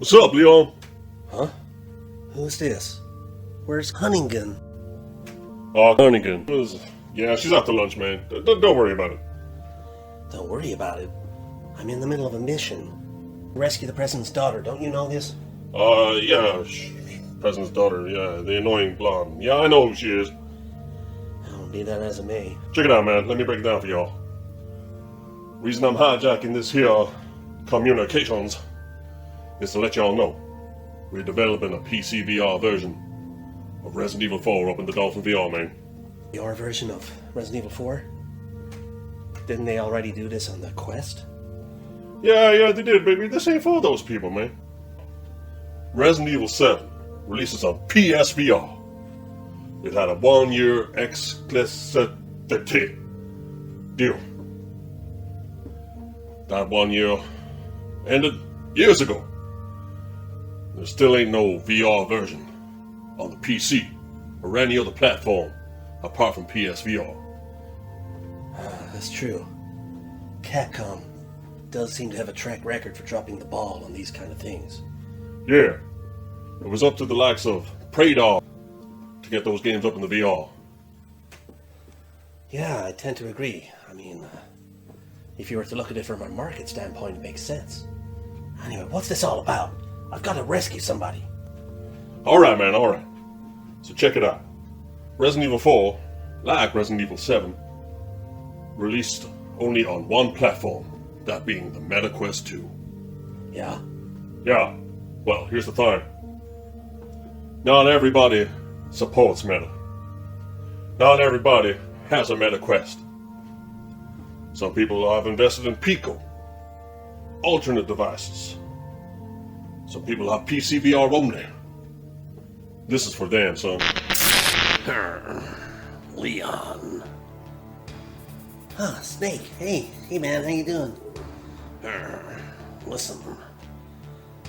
What's up, Leon? Huh? Who's this? Where's Huntington? Huntington. Yeah, she's out to lunch, man. Don't worry about it. Don't worry about it. I'm in the middle of a mission. Rescue the president's daughter, don't you know this? Yeah, President's daughter, yeah, the annoying blonde. Yeah, I know who she is. Oh, be that as it may. Check it out, man. Let me break it down for y'all. Reason I'm hijacking this here communications is to let y'all know we're developing a PCVR version of Resident Evil 4 up in the Dolphin VR, man. Your version of Resident Evil 4? Didn't they already do this on the Quest? Yeah, they did, baby. This ain't for those people, man. Resident Evil 7 releases on PSVR. It had a 1-year exclusivity deal. That 1 year ended years ago. There still ain't no VR version on the PC or any other platform apart from PSVR. That's true. Capcom does seem to have a track record for dropping the ball on these kind of things. Yeah, it was up to the likes of Predar to get those games up in the VR. Yeah, I tend to agree. I mean, if you were to look at it from a market standpoint, it makes sense. Anyway, what's this all about? I've got to rescue somebody. Alright, man, alright. So check it out. Resident Evil 4, like Resident Evil 7, released only on one platform, that being the MetaQuest 2. Yeah? Yeah, well, here's the thing. Not everybody supports Meta. Not everybody has a MetaQuest. Some people have invested in Pico, alternate devices. Some people have PCVR only. This is for them, son. Leon. Snake. Hey man, how you doing? Listen,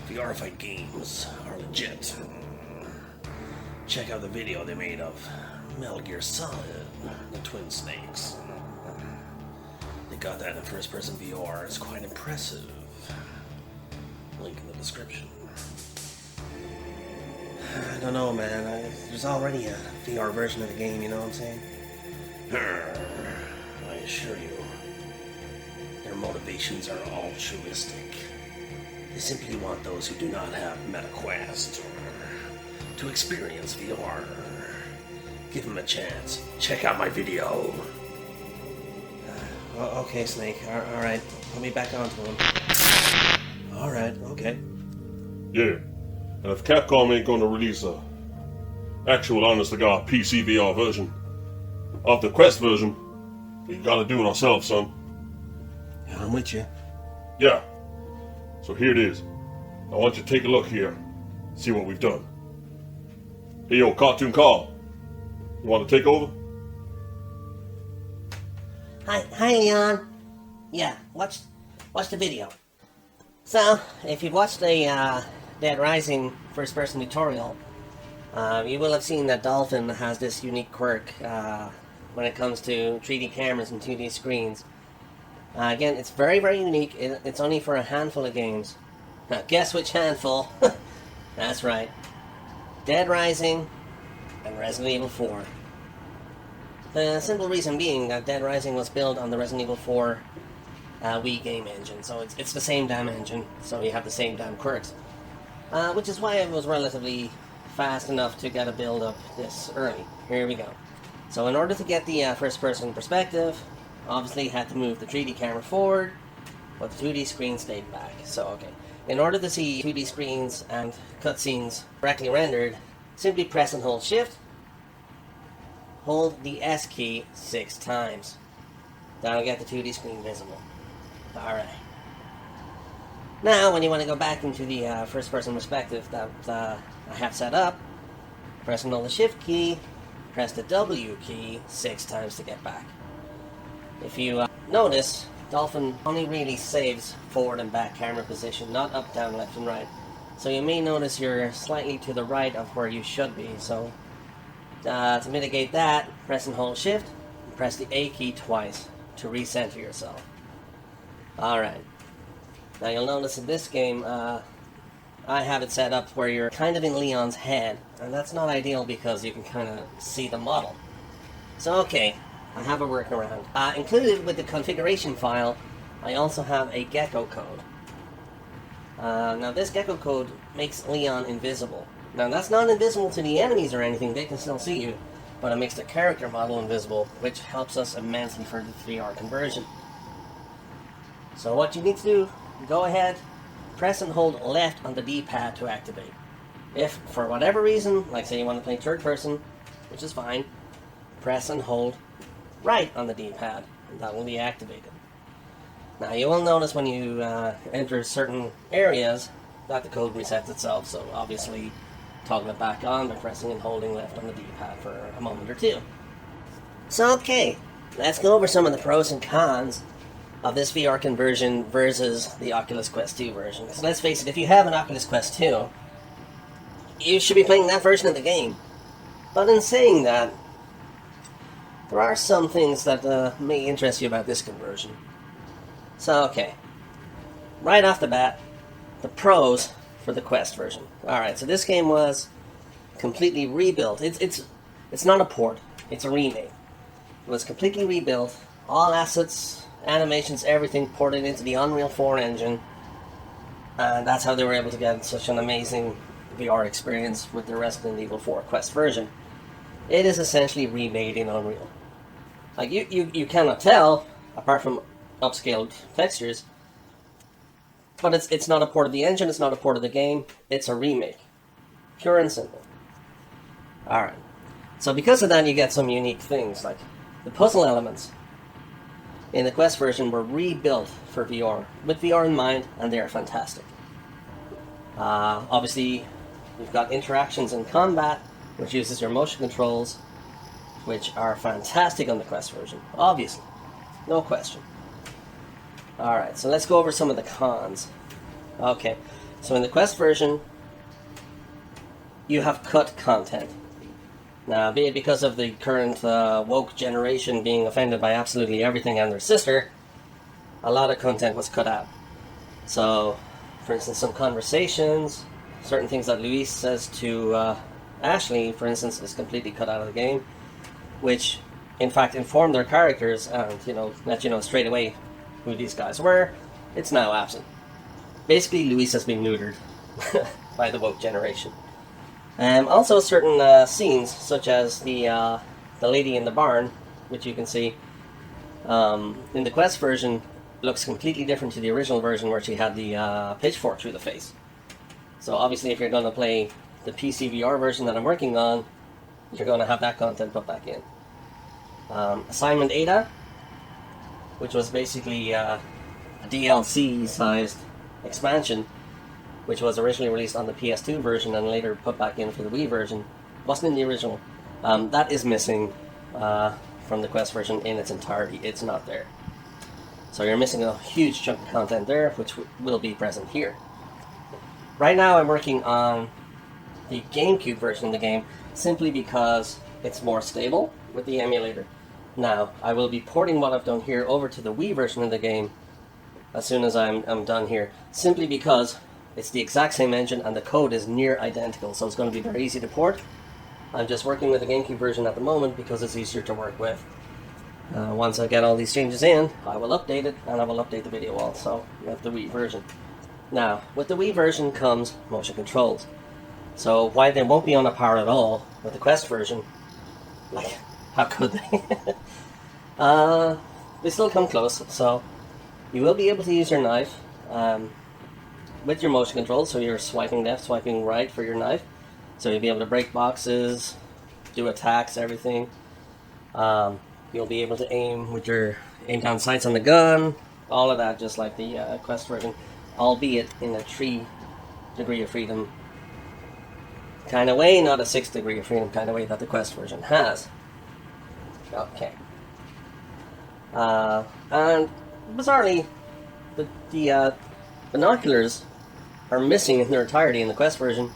VRified Games are legit. Check out the video they made of Metal Gear Solid, the Twin Snakes. They got that in first-person VR. It's quite impressive. Link in the description. I don't know, man. There's already a VR version of the game, you know what I'm saying? I assure you, their motivations are altruistic. They simply want those who do not have MetaQuest to experience VR. Give them a chance. Check out my video. Okay, Snake. Alright. Put me back onto him. Alright, okay. Yeah, and if Capcom ain't gonna release a actual honest-to-God PCVR version of the Quest version, we gotta do it ourselves, son. Yeah, I'm with you. Yeah, so here it is. I want you to take a look here, see what we've done. Hey, yo, Cartoon Carl, you want to take over? Hi, Leon. Yeah, watch the video. So, if you've watched the Dead Rising first-person tutorial, you will have seen that Dolphin has this unique quirk when it comes to 3D cameras and 2D screens. Again, it's very, very unique. It's only for a handful of games. Now, guess which handful? That's right. Dead Rising and Resident Evil 4. The simple reason being that Dead Rising was built on the Resident Evil 4 Wii game engine, so it's the same damn engine, so you have the same damn quirks. Which is why it was relatively fast enough to get a build up this early. Here we go. So in order to get the first-person perspective, obviously you had to move the 3D camera forward, but the 2D screen stayed back. So okay, in order to see 2D screens and cutscenes correctly rendered, simply press and hold Shift. Hold the S key 6 times. That'll get the 2D screen visible. Alright. Now, when you want to go back into the first-person perspective that I have set up, press and hold the Shift key, press the W key 6 times to get back. If you notice, Dolphin only really saves forward and back camera position, not up, down, left, and right. So you may notice you're slightly to the right of where you should be. So to mitigate that, press and hold Shift, and press the A key twice to recenter yourself. Alright. Now you'll notice in this game, I have it set up where you're kind of in Leon's head, and that's not ideal because you can kind of see the model. So okay, I have a workaround. Included with the configuration file, I also have a gecko code. Now this gecko code makes Leon invisible. Now that's not invisible to the enemies or anything, they can still see you, but it makes the character model invisible, which helps us immensely for the VR conversion. So what you need to do, go ahead, press and hold left on the D-pad to activate. If, for whatever reason, like say you want to play third person, which is fine, press and hold right on the D-pad, and that will be activated. Now you will notice when you enter certain areas that the code resets itself, so obviously toggle it back on by pressing and holding left on the D-pad for a moment or two. So okay, let's go over some of the pros and cons of this VR conversion versus the Oculus Quest 2 version. Because let's face it, if you have an Oculus Quest 2, you should be playing that version of the game. But in saying that, there are some things that may interest you about this conversion. So okay, right off the bat, the pros for the Quest version. Alright, so this game was completely rebuilt. It's not a port, it's a remake. It was completely rebuilt, all assets, animations, everything ported into the Unreal 4 engine, and that's how they were able to get such an amazing VR experience with the Resident Evil 4 Quest version. It is essentially remade in Unreal. Like, you cannot tell, apart from upscaled textures, but it's not a port of the engine, it's not a port of the game, it's a remake. Pure and simple. Alright, so because of that you get some unique things, like the puzzle elements in the Quest version were rebuilt for VR, with VR in mind, and they are fantastic. Obviously, you've got interactions in combat, which uses your motion controls, which are fantastic on the Quest version, obviously, no question. Alright, so let's go over some of the cons. Okay, so in the Quest version, you have cut content. Now, be it because of the current woke generation being offended by absolutely everything and their sister, a lot of content was cut out. So, for instance, some conversations, certain things that Luis says to Ashley, for instance, is completely cut out of the game, which, in fact, informed their characters and, let you know straight away who these guys were. It's now absent. Basically, Luis has been neutered by the woke generation. Also, certain scenes, such as the lady in the barn, which you can see in the Quest version, looks completely different to the original version where she had the pitchfork through the face. So obviously, if you're going to play the PCVR version that I'm working on, you're going to have that content put back in. Assignment Ada, which was basically a DLC-sized expansion, which was originally released on the PS2 version and later put back in for the Wii version, wasn't in the original. That is missing from the Quest version in its entirety. It's not there. So you're missing a huge chunk of content there, which will be present here. Right now I'm working on the GameCube version of the game, simply because it's more stable with the emulator. Now, I will be porting what I've done here over to the Wii version of the game as soon as I'm done here, simply because it's the exact same engine and the code is near identical, so it's going to be very easy to port. I'm just working with the GameCube version at the moment because it's easier to work with. Once I get all these changes in, I will update it, and I will update the video also with the Wii version. Now, with the Wii version comes motion controls. So while they won't be on a par at all with the Quest version, like, how could they? They still come close, so you will be able to use your knife with your motion controls, so you're swiping left, swiping right for your knife. So you'll be able to break boxes, do attacks, everything. You'll be able to aim with your aim down sights on the gun, all of that, just like the Quest version, albeit in a 3 degree of freedom kind of way, not a 6 degree of freedom kind of way that the Quest version has. Okay. And bizarrely, the binoculars are missing in their entirety in the Quest version.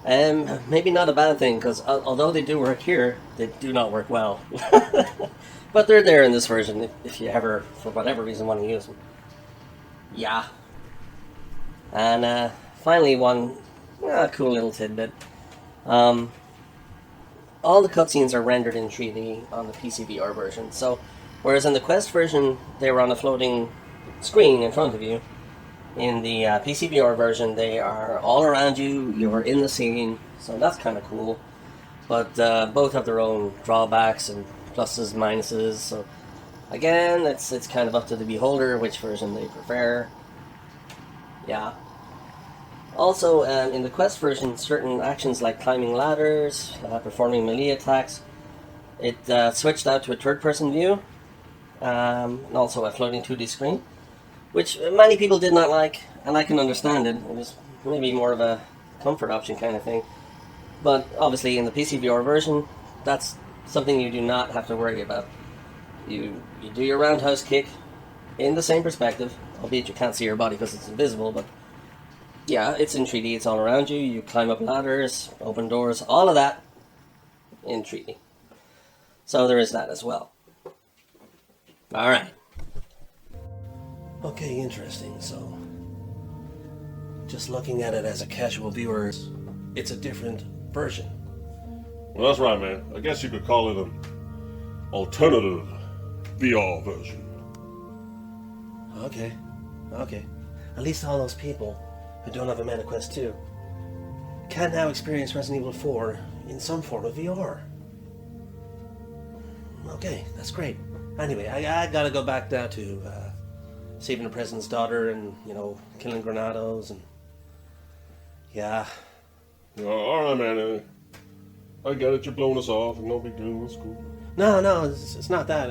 Maybe not a bad thing, because although they do work here, they do not work well. But they're there in this version if you ever, for whatever reason, want to use them. Yeah. And finally one cool little tidbit. All the cutscenes are rendered in 3D on the PCVR version. So, whereas in the Quest version they were on a floating screen in front of you, in the PCVR version they are all around you. You're in the scene, so that's kind of cool. But both have their own drawbacks and pluses, minuses. So again, it's kind of up to the beholder which version they prefer. Yeah. Also, in the Quest version, certain actions like climbing ladders, performing melee attacks, it switched out to a third-person view, and also a floating 2D screen, which many people did not like, and I can understand it. It was maybe more of a comfort option kind of thing. But obviously, in the PCVR version, that's something you do not have to worry about. You do your roundhouse kick in the same perspective, albeit you can't see your body because it's invisible, but yeah, it's in 3D, it's all around you. You climb up ladders, open doors, all of that in 3D. So there is that as well. Alright. Okay, interesting. So, just looking at it as a casual viewer, it's a different version. Well, that's right, man. I guess you could call it an alternative VR version. Okay. At least all those people who don't have a MetaQuest 2 can now experience Resident Evil 4 in some form of VR. Okay, that's great. Anyway, I gotta go back now to saving the president's daughter and, killing Granados and... Yeah. Alright, man. I get it, you're blowing us off, and no big deal, it's cool. No, it's not that.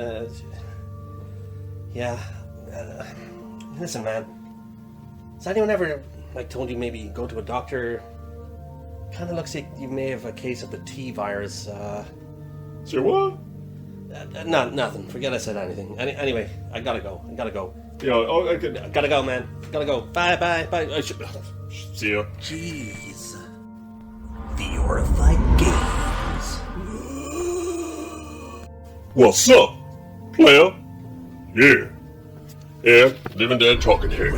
Listen, man. Has anyone ever, told you maybe go to a doctor? Kind of looks like you may have a case of the T virus. Say what? Nothing. Forget I said anything. Anyway, I gotta go. I could... Gotta go, man. Gotta go. Bye. See ya. Jeez. VRified Games. What's up, player? Yeah, living dead talking here.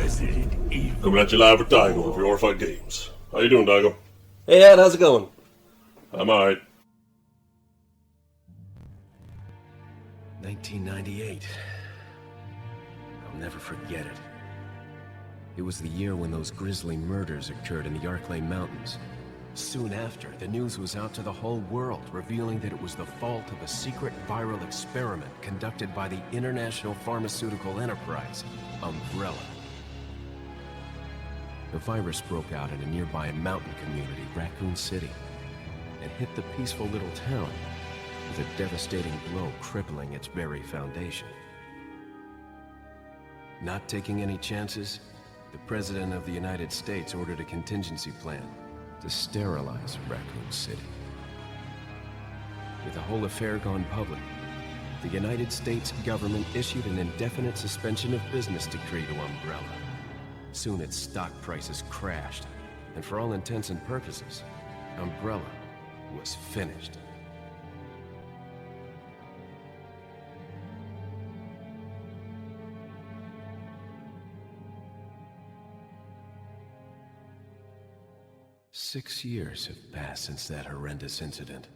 Coming at you live with Daigo of VRified Games. How you doing, Daigo? Hey, Ed, how's it going? I'm alright. 1998. I'll never forget it. It was the year when those grisly murders occurred in the Arklay Mountains. Soon after, the news was out to the whole world, revealing that it was the fault of a secret viral experiment conducted by the international pharmaceutical enterprise, Umbrella. The virus broke out in a nearby mountain community, Raccoon City, and hit the peaceful little town with a devastating blow crippling its very foundation. Not taking any chances, the President of the United States ordered a contingency plan to sterilize Raccoon City. With the whole affair gone public, the United States government issued an indefinite suspension of business decree to Umbrella. Soon its stock prices crashed, and for all intents and purposes, Umbrella was finished. Six years have passed since that horrendous incident.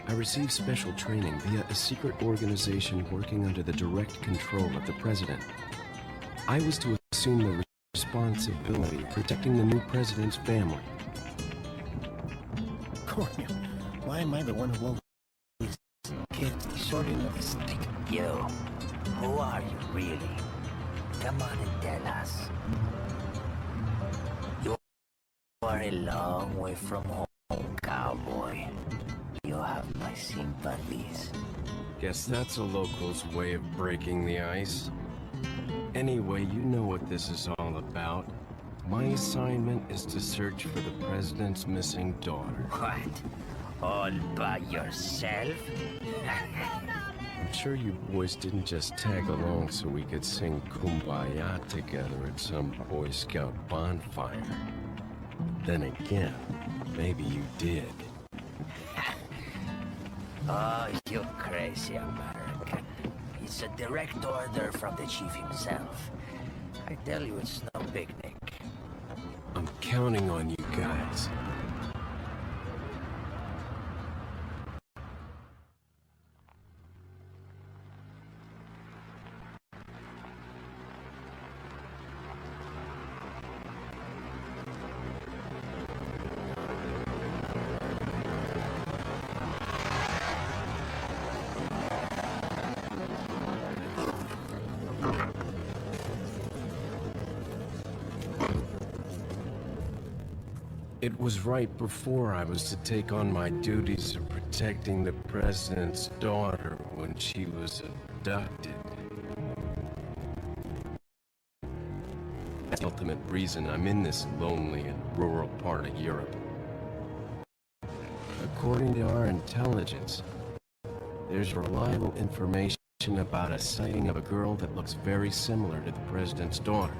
I received special training via a secret organization working under the direct control of the president. I was to assume the responsibility of protecting the new president's family. Cornel, why am I the one who won't get short enough to stick? You, who are you really? Come on and tell us. You are a long way from home, cowboy. You have my sympathies. Guess that's a local's way of breaking the ice. Anyway, you know what this is all about. My assignment is to search for the president's missing daughter. What? All by yourself? I'm sure you boys didn't just tag along so we could sing Kumbaya together at some Boy Scout bonfire. Then again, maybe you did. Oh, you crazy American. It's a direct order from the chief himself. I tell you, it's no picnic. I'm counting on you guys. It was right before I was to take on my duties of protecting the president's daughter when she was abducted. That's the ultimate reason I'm in this lonely and rural part of Europe. According to our intelligence, there's reliable information about a sighting of a girl that looks very similar to the president's daughter.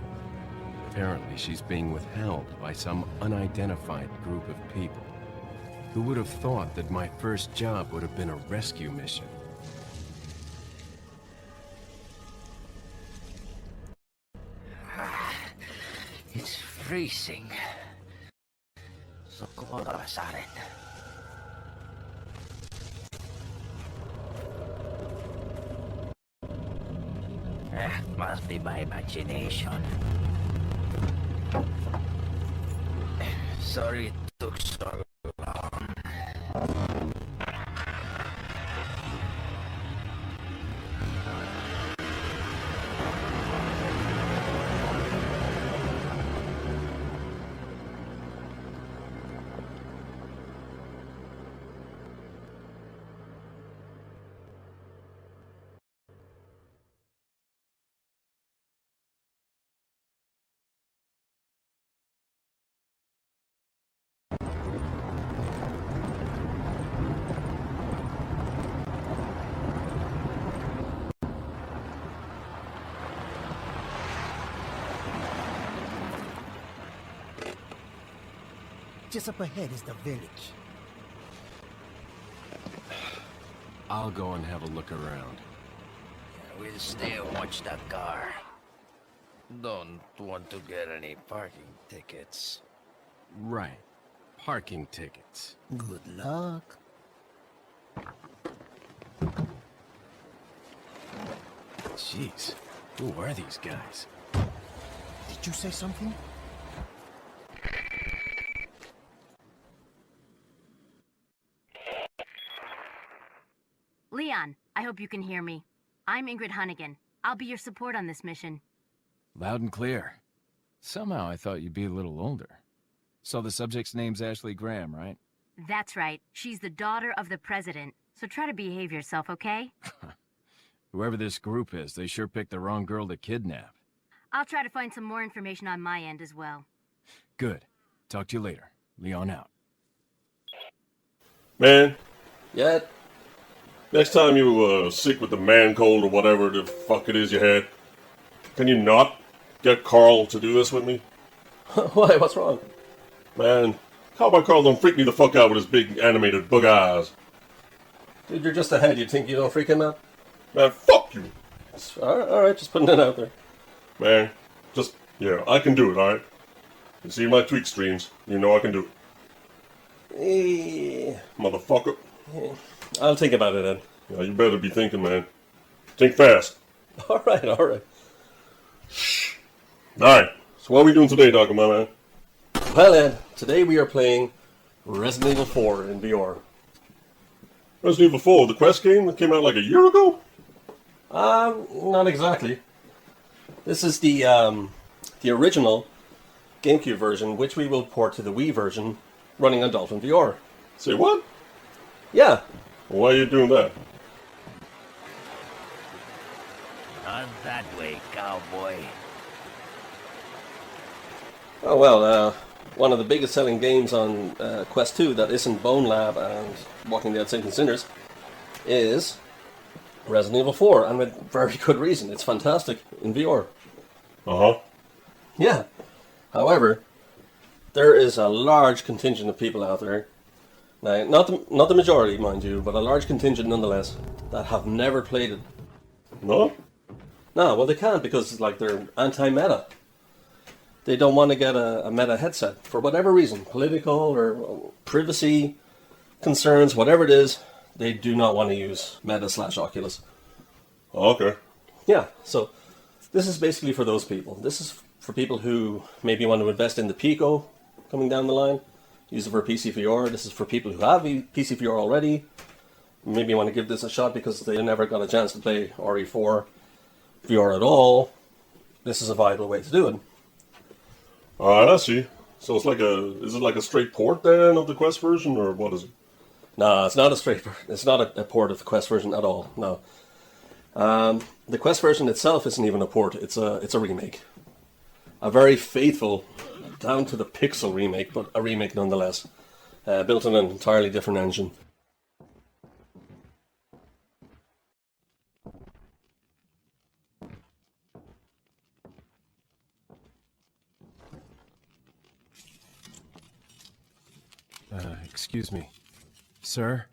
Apparently, she's being withheld by some unidentified group of people. Who would have thought that my first job would have been a rescue mission? It's freezing. So kumoda ka sa akin. Must be my imagination. Sorry it took so long. Just up ahead is the village. I'll go and have a look around. We'll stay and watch that car. Don't want to get any parking tickets. Right. Parking tickets. Good luck. Jeez, who are these guys? Did you say something? Leon, I hope you can hear me. I'm Ingrid Hunnigan. I'll be your support on this mission. Loud and clear. Somehow I thought you'd be a little older. So the subject's name's Ashley Graham, right? That's right. She's the daughter of the president. So try to behave yourself, okay? Whoever this group is, they sure picked the wrong girl to kidnap. I'll try to find some more information on my end as well. Good. Talk to you later. Leon out. Man, Yeah, next time you sick with the man cold or whatever the fuck it is you had, can you not get Carl to do this with me? why? What's wrong? Man, Cowboy Carl don't freak me the fuck out with his big animated bug eyes. Dude, you're just ahead. You think you don't freak him out? Man, fuck you. Alright, just putting it out there. Man, yeah, I can do it, alright? You see my tweak streams, you know I can do it. Motherfucker. I'll think about it then. Yeah, you better be thinking, man. Think fast. Alright. Alright, so what are we doing today, Dr. My man? Well, Ed, today we are playing Resident Evil 4 in VR. Resident Evil 4, the Quest game that came out like a year ago? Not exactly. This is the original GameCube version, which we will port to the Wii version, running on Dolphin VR. Say what? Yeah. Why are you doing that? Not that way, cowboy. Oh well, one of the biggest selling games on Quest 2 that isn't Bone Lab and Walking Dead Saints and Sinners is Resident Evil 4, and with very good reason. It's fantastic in VR. Uh-huh. Yeah. However, there is a large contingent of people out there Now, not the majority, mind you, but a large contingent nonetheless that have never played it. No? No, well they can't because like they're anti-meta. They don't want to get a meta headset for whatever reason, political or privacy concerns, whatever it is. They do not want to use Meta/Oculus. Okay. Yeah, so this is basically for those people. This is for people who maybe want to invest in the Pico coming down the line, use it for PCVR. This is for people who have PCVR already. Maybe want to give this a shot because they never got a chance to play RE4 VR at all. This is a viable way to do it. Alright, I see. So is it like a straight port then of the Quest version, or what is it? No, it's not it's not a port of the Quest version at all, no. The Quest version itself isn't even a port, it's a remake. A very faithful, down to the pixel remake, but a remake nonetheless. Built on an entirely different engine. Excuse me. Sir?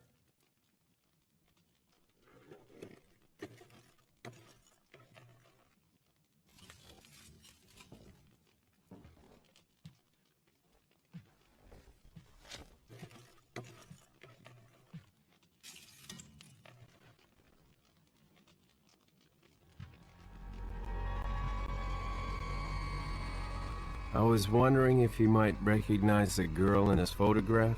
I was wondering if you might recognize the girl in his photograph.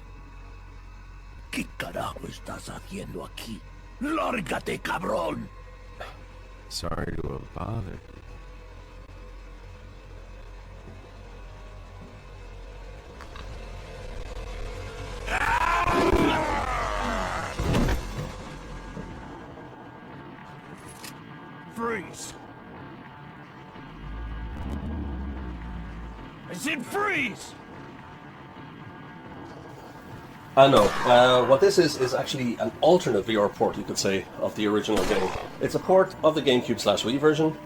¿Qué carajo estás haciendo aquí? ¡Lárgate, cabrón! Sorry to have bothered. Freeze! I said freeze! I know. What this is actually an alternate VR port, you could say, of the original game. It's a port of the GameCube/Wii version,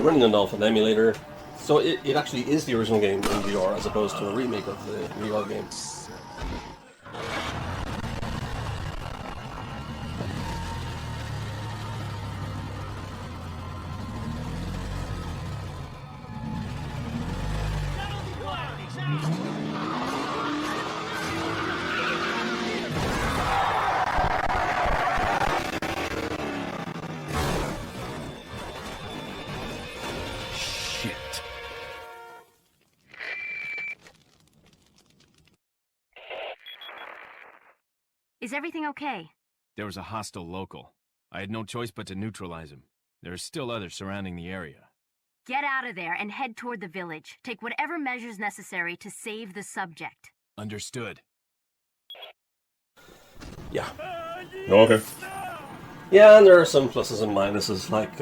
running on Dolphin emulator. So it actually is the original game in VR as opposed to a remake of the VR game. Is everything okay? There was a hostile local. I had no choice but to neutralize him. There are still others surrounding the area. Get out of there and head toward the village. Take whatever measures necessary to save the subject. Understood. Yeah. Okay. Yeah, and there are some pluses and minuses, like,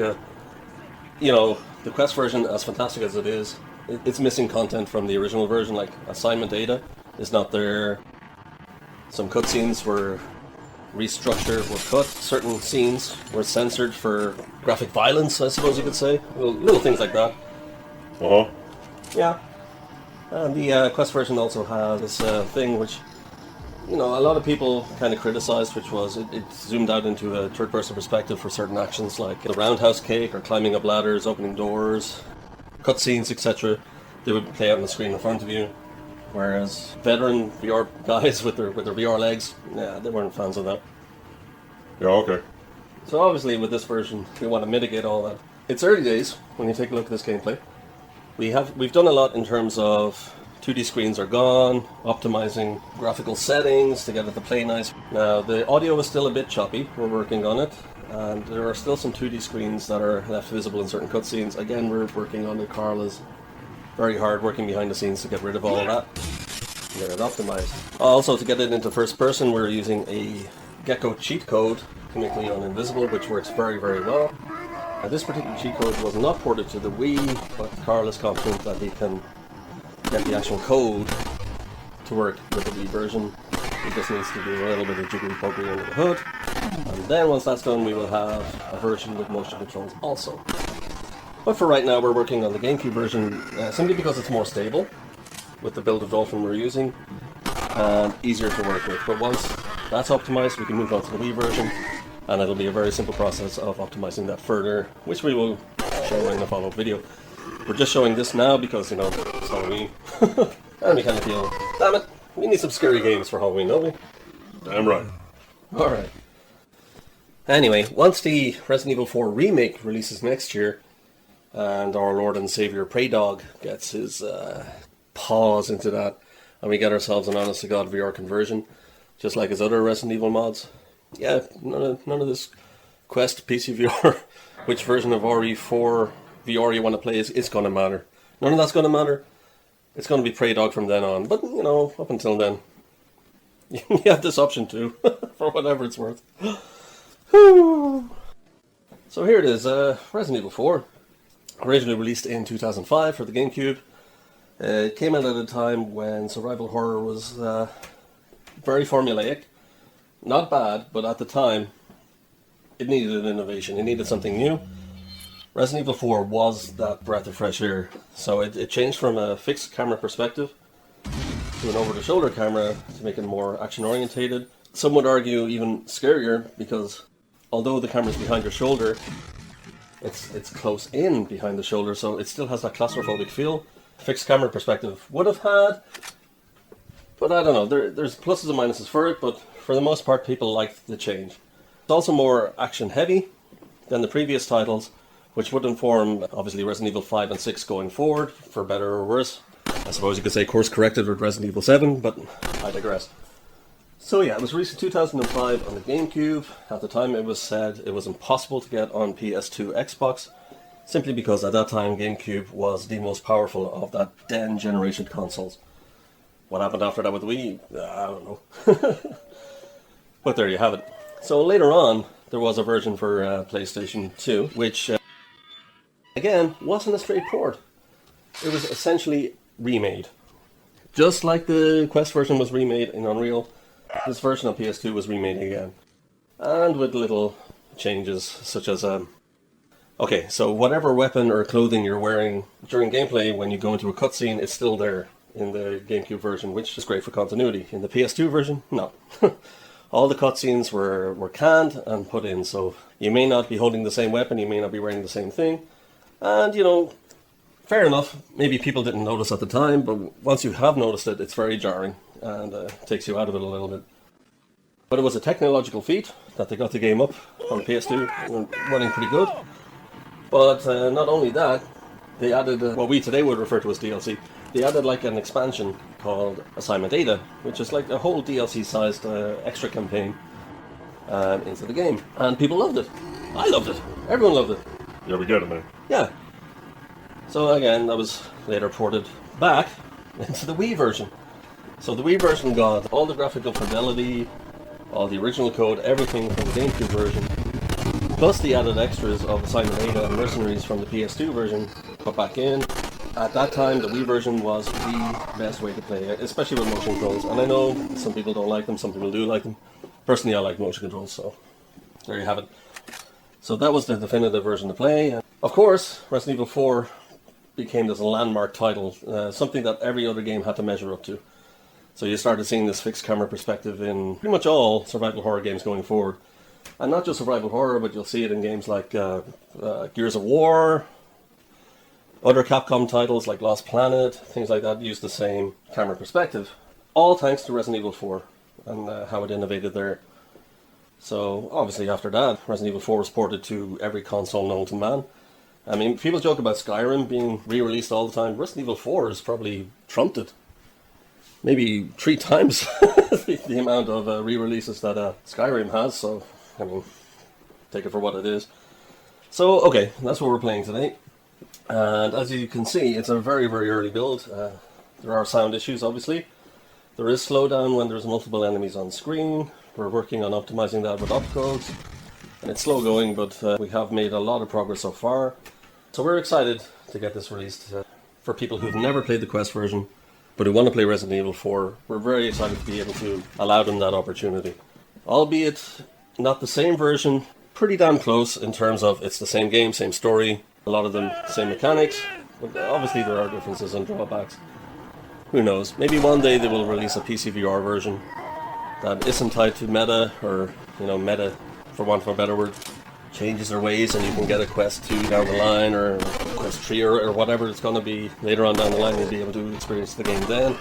you know, the Quest version, as fantastic as it is, it's missing content from the original version, like assignment data is not there. Some cutscenes were restructured, were cut. Certain scenes were censored for graphic violence, I suppose you could say. Little things like that. Uh-huh. Yeah. And the Quest version also has this thing which, you know, a lot of people kind of criticized, which was it zoomed out into a third-person perspective for certain actions like the roundhouse kick or climbing up ladders, opening doors, cutscenes, etc. They would play out on the screen in front of you. Whereas veteran VR guys with their VR legs, yeah, they weren't fans of that. Yeah, okay. So obviously with this version, we want to mitigate all that. It's early days when you take a look at this gameplay. We've done a lot in terms of 2D screens are gone, optimizing graphical settings to get it to play nice. Now the audio is still a bit choppy, we're working on it, and there are still some 2D screens that are left visible in certain cutscenes. Again, we're working on it. Carl is very hard working behind the scenes to get rid of all of that, get it optimized. Also, to get it into first person, we're using a Gecko cheat code to make Leon invisible, which works very, very well. Now, this particular cheat code was not ported to the Wii, but Carl is confident that he can get the actual code to work with the Wii version. He just needs to do a little bit of jiggery pokery under the hood, and then once that's done, we will have a version with motion controls also. But for right now, we're working on the GameCube version simply because it's more stable with the build of Dolphin we're using. and easier to work with. But once that's optimized, we can move on to the Wii version, and it'll be a very simple process of optimizing that further, which we will show in the follow-up video. We're just showing this now because, you know, it's Halloween. And we kind of feel, damn it, we need some scary games for Halloween, don't we? Damn right. Alright. Anyway, once the Resident Evil 4 remake releases next year, and our Lord and Savior Prey Dog gets his paws into that, and we get ourselves an honest-to-God VR conversion, just like his other Resident Evil mods, yeah, none of this Quest PCVR, which version of RE4 VR you want to play is going to matter. None of that's going to matter. It's going to be Prey Dog from then on, but, you know, up until then, you have this option too, for whatever it's worth. So here it is, Resident Evil 4, originally released in 2005 for the GameCube. It came out at a time when survival horror was very formulaic. Not bad, but at the time, it needed an innovation. It needed something new. Resident Evil 4 was that breath of fresh air. So it changed from a fixed camera perspective to an over-the-shoulder camera to make it more action-orientated. Some would argue even scarier, because although the camera's behind your shoulder, it's close in behind the shoulder, so it still has that claustrophobic feel. Fixed camera perspective would have had, but I don't know, there's pluses and minuses for it, but for the most part people liked the change. It's also more action heavy than the previous titles, which would inform obviously Resident Evil 5 and 6 going forward, for better or worse. I suppose you could say course corrected with Resident Evil 7, but I digress. So yeah, it was released in 2005 on the GameCube. At the time it was said it was impossible to get on PS2 Xbox, simply because at that time GameCube was the most powerful of that then generation consoles. What happened after that with the Wii? I don't know. But there you have it. So later on, there was a version for PlayStation 2, which again wasn't a straight port. It was essentially remade. Just like the Quest version was remade in Unreal, this version of PS2 was remade again. And with little changes, such as okay, so whatever weapon or clothing you're wearing during gameplay, when you go into a cutscene, it's still there in the GameCube version, which is great for continuity. In the PS2 version, no. All the cutscenes were canned and put in, so you may not be holding the same weapon, you may not be wearing the same thing. And, you know, fair enough, maybe people didn't notice at the time, but once you have noticed it, it's very jarring and takes you out of it a little bit. But it was a technological feat that they got the game up on PS2, running pretty good. But not only that, they added what we today would refer to as DLC. They added like an expansion called Assignment Ada, which is like a whole DLC-sized extra campaign into the game. And people loved it. I loved it. Everyone loved it. Yeah, we get it, man. Yeah. So again, that was later ported back into the Wii version. So the Wii version got all the graphical fidelity, all the original code, everything from the GameCube version, plus the added extras of Assignment Ada and Mercenaries from the PS2 version put back in. At that time, the Wii version was the best way to play it, especially with motion controls. And I know some people don't like them, some people do like them. Personally, I like motion controls, so there you have it. So that was the definitive version to play. And of course, Resident Evil 4 became this landmark title, something that every other game had to measure up to. So you started seeing this fixed camera perspective in pretty much all survival horror games going forward. And not just survival horror, but you'll see it in games like Gears of War. Other Capcom titles like Lost Planet, things like that, use the same camera perspective. All thanks to Resident Evil 4 and how it innovated there. So obviously after that, Resident Evil 4 was ported to every console known to man. I mean, people joke about Skyrim being re-released all the time. Resident Evil 4 has probably trumped it. Maybe 3 times the amount of re-releases that Skyrim has, so, I mean, take it for what it is. So, okay, that's what we're playing today. And as you can see, it's a very, very early build. There are sound issues, obviously. There is slowdown when there's multiple enemies on screen. We're working on optimizing that with opticals. And it's slow going, but we have made a lot of progress so far. So we're excited to get this released. For people who've never played the Quest version, but who want to play Resident Evil 4, we're very excited to be able to allow them that opportunity. Albeit not the same version, pretty damn close in terms of it's the same game, same story, a lot of them same mechanics, but obviously there are differences and drawbacks. who knows? Maybe one day they will release a PCVR version that isn't tied to meta, or, you know, meta, for want of a better word, changes their ways, and you can get a Quest 2 down the line, or Quest 3, or whatever it's going to be later on down the line. You'll be able to experience the game then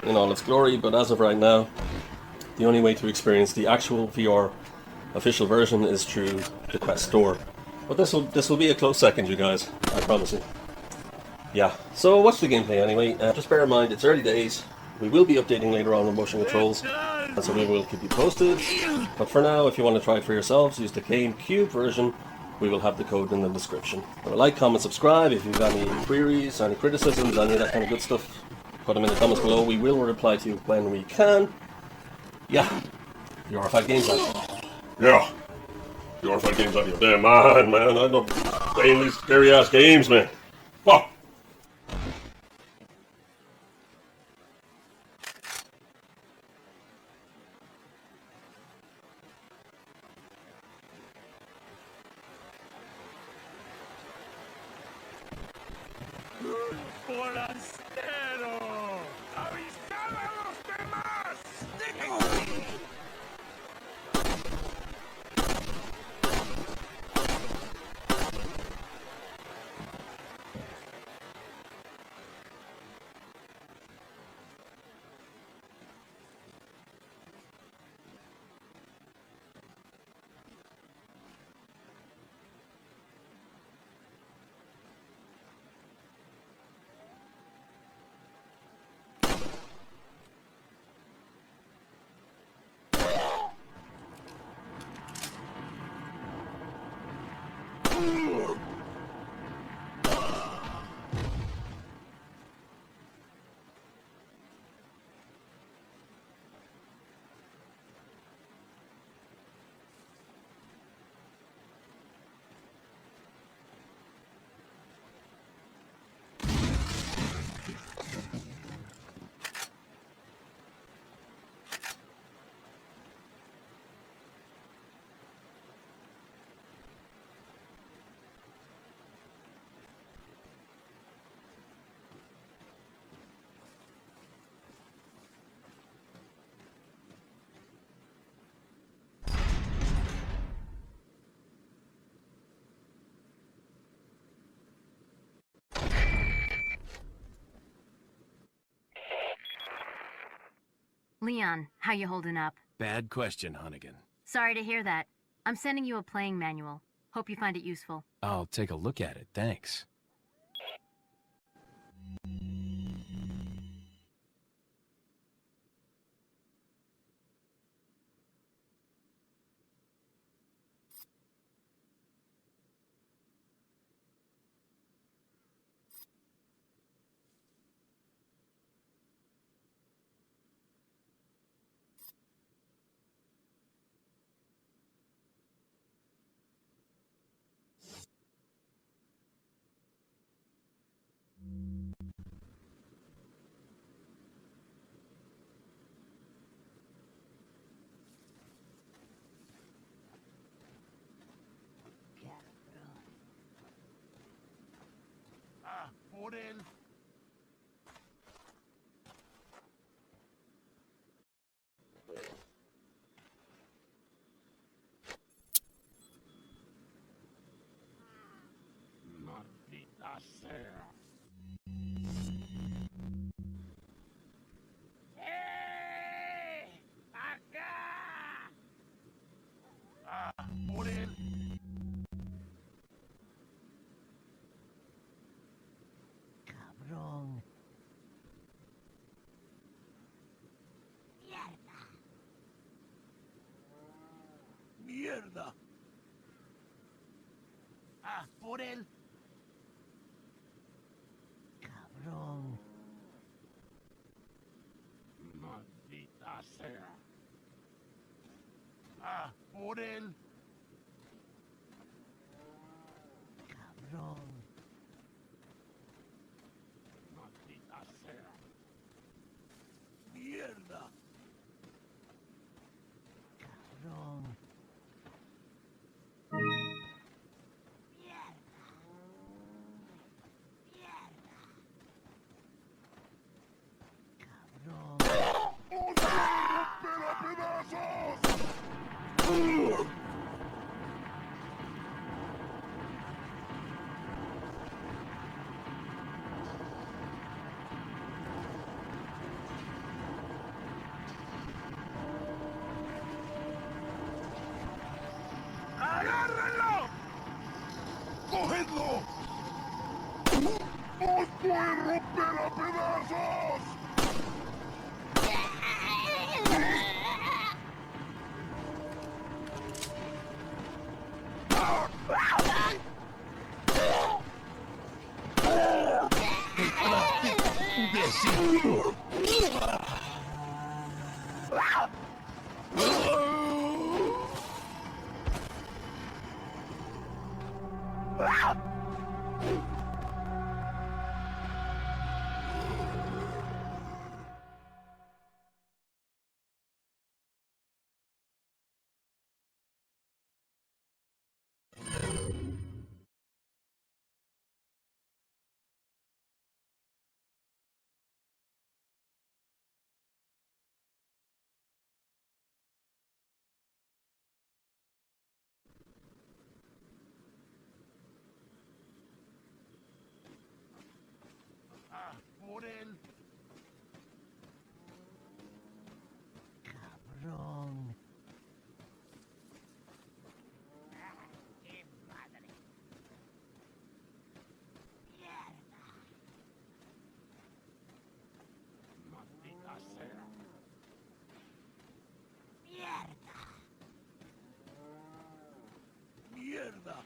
in all its glory. But as of right now, the only way to experience the actual VR official version is through the Quest store. But this will be a close second, you guys, I promise you. Yeah, so watch the gameplay anyway. Just bear in mind, it's early days. We will be updating later on the motion controls, and so we will keep you posted. But for now, if you want to try it for yourselves, use the GameCube version. We will have the code in the description. Like, comment, subscribe. If you've got any queries, any criticisms, any of that kind of good stuff, put them in the comments below. We will reply to you when we can. Yeah, VRified Games out. Yeah, VRified Games out of your damn mind, man. I don't playing these scary ass games, man. Fuck. Leon, how you holding up? Bad question, Hunnigan. Sorry to hear that. I'm sending you a playing manual. Hope you find it useful. I'll take a look at it, thanks. Por él. Maldita sea. ¡Acá! Por él. Cabrón. Mierda. Mierda. Por él. Cabrón. Maldita sea. Por él. Cabrón. Maldita sea. Mierda. Cabrón. Mierda. Mierda. Cabrón. ¡Qué madre! ¡Mierda! ¡Maldita sea! ¡Mierda! ¡Mierda!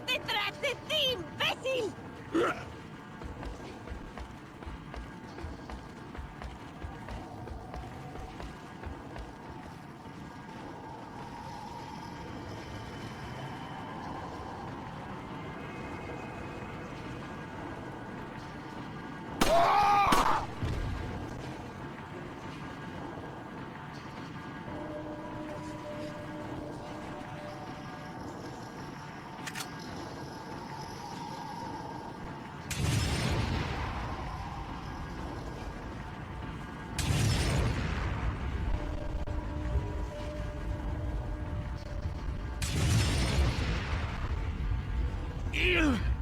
¡Detrás de ti, imbécil! Ugh!